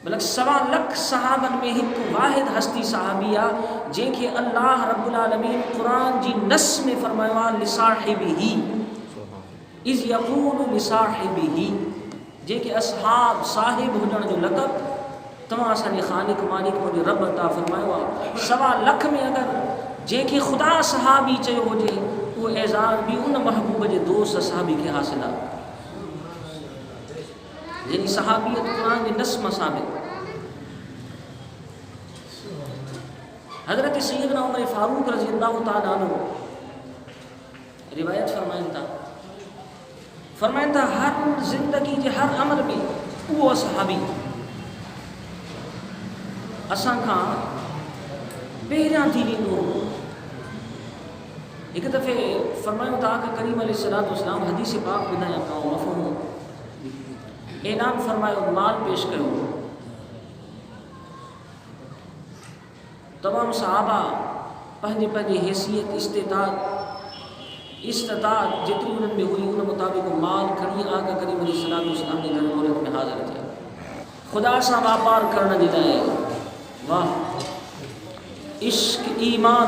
بلکہ 1.25 لکھ صحابن میں ایک واحد ہستی صحابیہ جن کے اللہ رب العالمین قرآن جی نس میں فرمایا لصاحبہ اذ یقول لصاحبہ جن کے اصحاب صاحب ہوجن جو لقب تمام اساں خالق مالک مجھے رب عطا فرمایا 1.25 لکھ میں اگر جن کے خدا صحابی چیو ہوجے وہ اعزاز بھی ان محبوب کے دوست صحابی کے حاصل ہے یعنی صحابیت قرآن کے نس میں ثابت. حضرت سیدنا عمر فاروق رضی اللہ تعالیٰ عنہ روایت فرمائن تھا ہر زندگی کے ہر عمل میں وہ صحابی اساں کھاں پہریاں تھی ویندو. ایک دفعے فرمائن تھا کہ کریم علیہ السلام حدیث پاک ٻڌایا کھاؤ مفہوم اعلان فرمایا مال پیش کرو. تمام صحابہ پنجی حیثیت استطاعت جتنی انہوں میں ہوئی ان مطابق مال کھڑی آقا کریم علیہ السلام نے گھر دولت میں حاضر تھے. خدا سا واپار کرنا جائے واہ عشق ایمان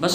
بس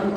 1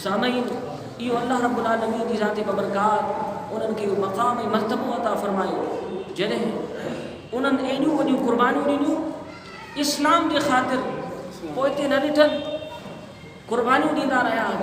سامعین یہ اللہ رب العالمین کی ذات ببرکات انہوں کے مقام مرتبہ عطا فرمائے جنہیں انہوں ایڈیوں وڈیوں قربانیوں ڈنیوں اسلام کے خاطر پوئتے نہ ڈٹن قربانیوں ڈیندا رہا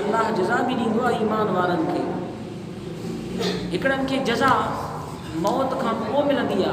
اللہ جزا بھی ڈیندو ہے ایمان وارن کے ہکڑن کے جزا موت کا پو ملندی ہے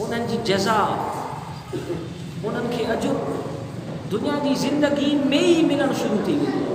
انہن جی جزا انہن کے اجر دنیا کی زندگی میں ہی ملن شروع تھی ویندو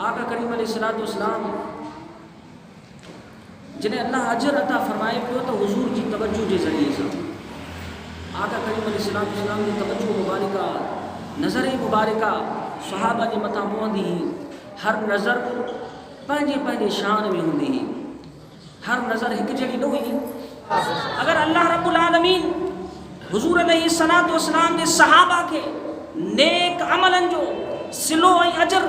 آقا کریم علیہ السلام جنہیں اللہ اجر عطا فرمائے پھر تو حضور کی توجہ کے ذریعے سے آقا کریم علیہ السلام کی توجہ مبارکہ نظر مبارکہ صحابہ کے متاں پوندی ہی ہر نظر پنجے پنجے شان میں ہوندی ہی ہر نظر ایک جڑی نہ ہوئی اگر اللہ رب العالمین حضور علیہ السلام کے صحابہ کے نیک عملن جو سلو ای اجر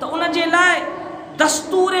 تو ان جے لائے دستور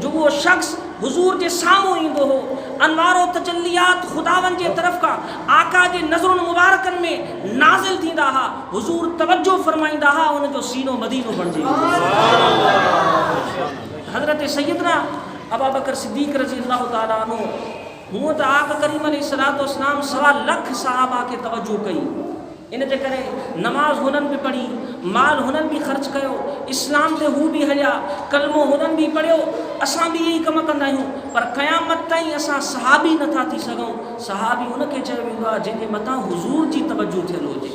جو وہ شخص حضور کے ساموں ایندو ہو انوار و تجلیات خداوند کے طرف کا آقا کے نظر مبارکن میں نازل تھیندا ہا حضور توجہ فرمائیندا ہا ان جو سینو مدینو بن جی حضرت سیدنا ابوبکر صدیق رضی اللہ تعالیٰ عنہ ہوں تو آقا کریم علیہ السلام 1.25 لکھ صحابہ کے توجہ کئی ان کے کرے نماز ہنن بھی پڑھی مال ہنن بھی خرچ کیو اسلام تے ہو بھی ہلیا کلمو ہنن بھی پڑھو اساں بھی یہی کم کندا ہوں پر قیامت تائیں اساں صحابی نہ تھا تھی سگوں صحابی ان کے چے ویندو جن کے متا حضور جی توجہ تھل ہو جی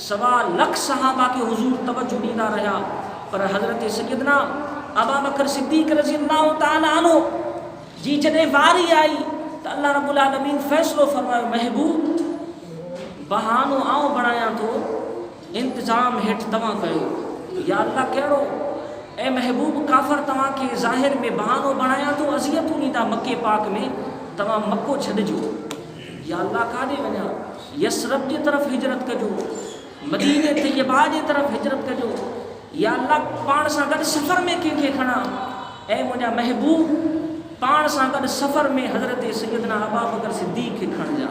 1.25 لکھ صحابہ کے حضور توجہ ڈیندا رہا پر حضرت سیدنا ابوبکر صدیق رضی اللہ تعالی عنہ جی جدے واری آئی تو اللہ رب العالمین فیصلو فرمائے محبوب بہانو آؤ بنایا تو انتظام ہٹ تمام کہو یا اللہ کہڑو اے محبوب کافر تمام کے ظاہر میں بہانو بنایا تو اذیتوں نیتا مکے پاک میں تمام مکو چھڑ جو یا اللہ کاڈے ونا یسرب کی طرف ہجرت کجو مدینے طیبہ کی طرف ہجرت کجو یا اللہ پان سا گڈ سفر میں کے کھڑا اے مجھا محبوب پان سا گڈ سفر میں حضرت سیدنا ابوبکر صدیق کے کھڑ جا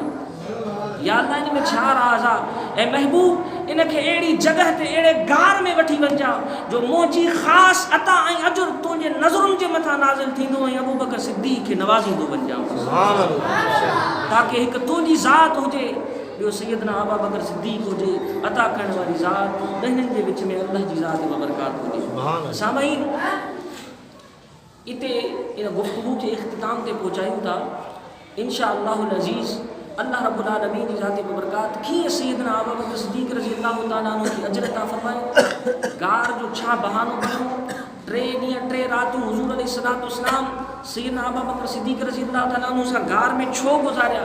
یا اللہ ان میں چھا رازا اے محبوب ان کے ایڑی جگہ تے ایڑے گار میں وٹھی ونجا جو موجی خاص عطا ای اجر تو جے نظرن جے متھا نازل تھیندو ای ابوبکر صدیق کے نوازی دو ونجا سبحان اللہ تاکہ ایک تو جی ذات ہو جے جو سیدنا ابوبکر صدیق ہو جے عطا کرنے والی ذات دہنن دے وچ میں اللہ جی ذات و برکات ہو جے سبحان اللہ سامعین اتے ان گفتگو کے اختتام تے پہنچائیں تھا انشاءاللہ العزیز اللہ رب العالمین کی ذات برکات کی سیدنا ابوبکر صدیق رضی اللہ تعالیٰ عنہ کی اجر عطا فرمائے گار جو چھا بہانو بنو 3 ڈینہں 3 راتوں حضور علیہ السلام سیدنا ابوبکر صدیق رضی اللہ تعالیٰ عنہ سا گار میں چھو گزاریا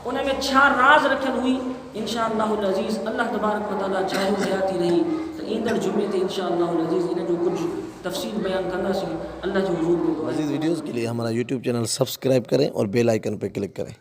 ان میں چھا راز رکھن ہوئی انشاءاللہ العزیز اللہ تبارک و تعالیٰ چاہے حیاتی رہی تو ایندر جمعے تے انشاءاللہ العزیز انہیں جو کچھ تفصیل بیان کرنا سی اللہ جو حضور کو مزید ویڈیوز کے لیے ہمارا یوٹیوب چینل سبسکرائب کریں اور بیل آئیکن پہ کلک کریں.